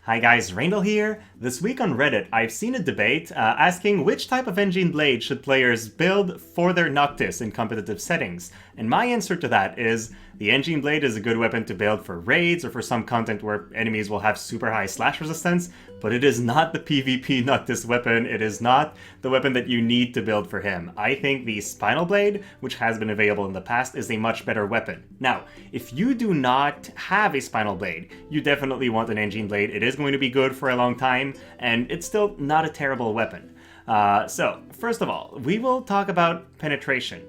Hi guys, Randall here. This week on Reddit, I've seen a debate asking which type of engine blade should players build for their Noctis in competitive settings. And my answer to that is the engine blade is a good weapon to build for raids or for some content where enemies will have super high slash resistance, but it is not the PvP Noctis weapon. It is not the weapon that you need to build for him. I think the Spinal Blade, which has been available in the past, is a much better weapon. Now, if you do not have a Spinal Blade, you definitely want an engine blade. It is going to be good for a long time, and it's still not a terrible weapon. So, first of all, we will talk about penetration.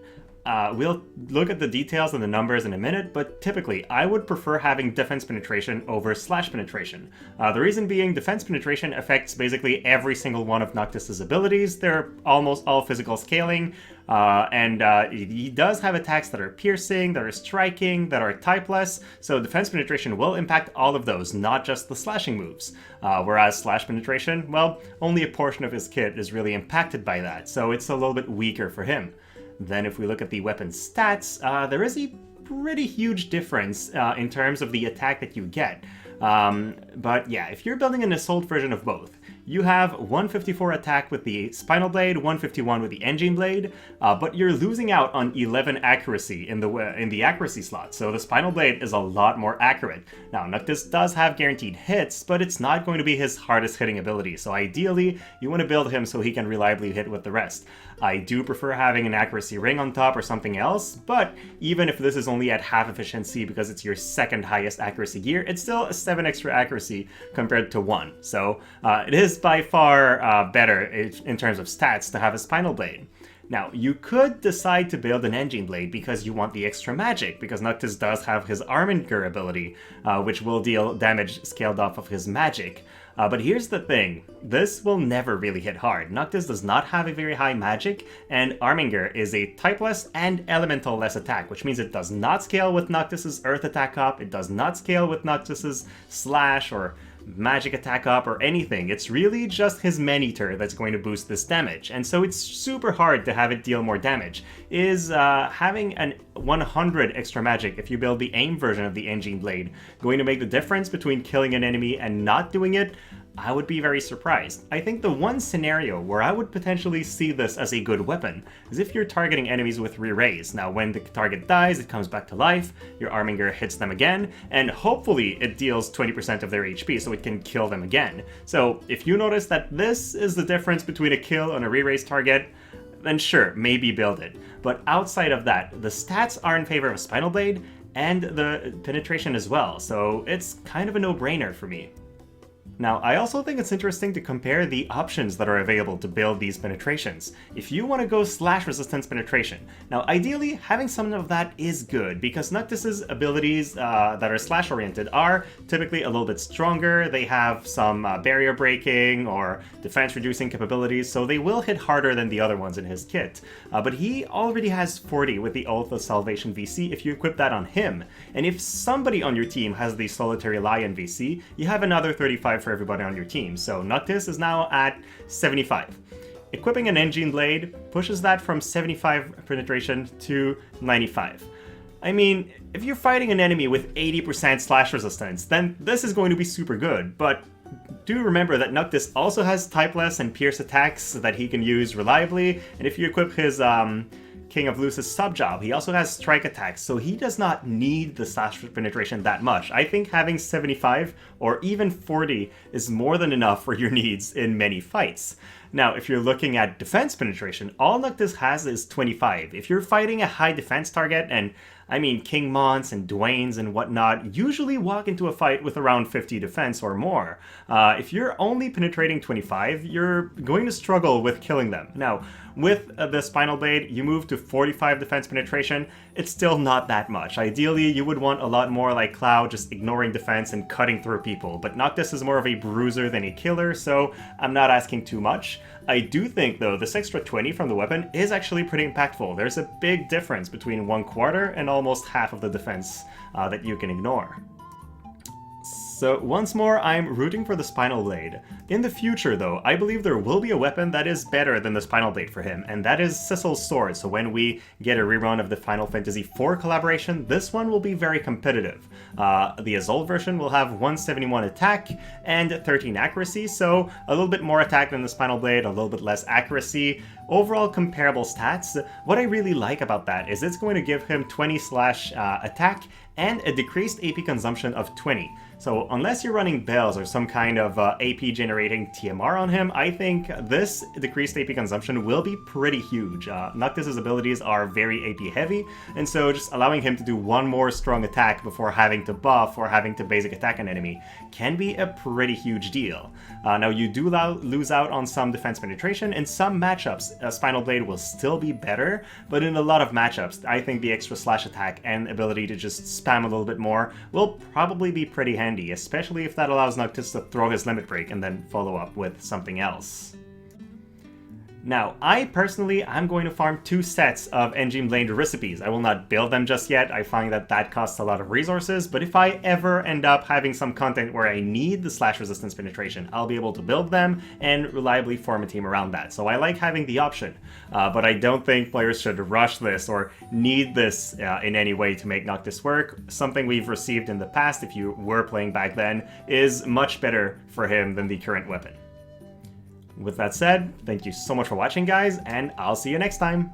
We'll look at the details and the numbers in a minute, but typically I would prefer having defense penetration over slash penetration. The reason being defense penetration affects basically every single one of Noctis' abilities. They're almost all physical scaling, and he does have attacks that are piercing, that are striking, that are typeless, so defense penetration will impact all of those, not just the slashing moves. Whereas slash penetration, well, only a portion of his kit is really impacted by that, so it's a little bit weaker for him. Then if we look at the weapon stats, there is a pretty huge difference in terms of the attack that you get. But yeah, if you're building an assault version of both, you have 154 attack with the Spinal Blade, 151 with the Engine Blade, but you're losing out on 11 accuracy in the accuracy slot, so the Spinal Blade is a lot more accurate. Now, Noctis does have guaranteed hits, but it's not going to be his hardest hitting ability, so ideally, you want to build him so he can reliably hit with the rest. I do prefer having an accuracy ring on top or something else, but even if this is only at half efficiency because it's your second highest accuracy gear, it's still 7 extra accuracy compared to 1. So it is by far better in terms of stats to have a Spinal Blade. Now, you could decide to build an Engine Blade because you want the extra magic, because Noctis does have his Arminger ability, which will deal damage scaled off of his magic. But here's the thing, this will never really hit hard. Noctis does not have a very high magic, and Arminger is a typeless and elemental-less attack, which means it does not scale with Noctis' Earth attack up, it does not scale with Noctis' Slash or magic attack up or anything. It's really just his Man-Eater that's going to boost this damage, and so it's super hard to have it deal more damage. Is having an 100 extra magic if you build the AIM version of the Engine Blade going to make the difference between killing an enemy and not doing it? I would be very surprised. I think the one scenario where I would potentially see this as a good weapon is if you're targeting enemies with re-raise. Now, when the target dies, it comes back to life, your Arminger hits them again, and hopefully it deals 20% of their HP so it can kill them again. So if you notice that this is the difference between a kill on a re-raise target, then sure, maybe build it. But outside of that, the stats are in favor of Spinal Blade and the penetration as well, so it's kind of a no-brainer for me. Now, I also think it's interesting to compare the options that are available to build these penetrations. If you want to go slash resistance penetration, now ideally having some of that is good because Noctis' abilities that are slash oriented are typically a little bit stronger. They have some barrier breaking or defense reducing capabilities, so they will hit harder than the other ones in his kit. But he already has 40 with the Oath of Salvation VC if you equip that on him. And if somebody on your team has the Solitary Lion VC, you have another 35 for everybody on your team, so Noctis is now at 75. Equipping an Engine Blade pushes that from 75 penetration to 95. I mean, if you're fighting an enemy with 80% slash resistance, then this is going to be super good, but do remember that Noctis also has typeless and pierce attacks that he can use reliably, and if you equip his King of Lucis sub-job, he also has strike attacks, so he does not need the slash penetration that much. I think having 75 or even 40 is more than enough for your needs in many fights. Now, if you're looking at defense penetration, all Noctis has is 25. If you're fighting a high defense target, and I mean King Mons and Dwayne's and whatnot, usually walk into a fight with around 50 defense or more. If you're only penetrating 25, you're going to struggle with killing them. Now, with the Spinal Blade, you move to 45 defense penetration. It's still not that much. Ideally, you would want a lot more like Cloud, just ignoring defense and cutting through people. But Noctis is more of a bruiser than a killer, so I'm not asking too much. I do think, though, this extra 20 from the weapon is actually pretty impactful. There's a big difference between 1/4 and almost half of the defense that you can ignore. So once more, I'm rooting for the Spinal Blade. In the future though, I believe there will be a weapon that is better than the Spinal Blade for him, and that is Sissel's Sword. So when we get a rerun of the Final Fantasy IV collaboration, this one will be very competitive. The Azul version will have 171 attack and 13 accuracy, so a little bit more attack than the Spinal Blade, a little bit less accuracy. Overall comparable stats. What I really like about that is it's going to give him 20 slash attack and a decreased AP consumption of 20. So unless you're running Bells or some kind of AP generating TMR on him, I think this decreased AP consumption will be pretty huge. Noctis' abilities are very AP heavy, and so just allowing him to do one more strong attack before having to buff or having to basic attack an enemy can be a pretty huge deal. Now you do lose out on some defense penetration. In some matchups, Spinal Blade will still be better, but in a lot of matchups, I think the extra slash attack and ability to just spam a little bit more will probably be pretty handy, especially if that allows Noctis to throw his limit break and then follow up with something else. Now, I personally am going to farm 2 sets of Engine Blade recipes. I will not build them just yet, I find that that costs a lot of resources, but if I ever end up having some content where I need the slash resistance penetration, I'll be able to build them and reliably form a team around that. So I like having the option, but I don't think players should rush this or need this in any way to make Noctis work. Something we've received in the past, if you were playing back then, is much better for him than the current weapon. With that said, thank you so much for watching, guys, and I'll see you next time!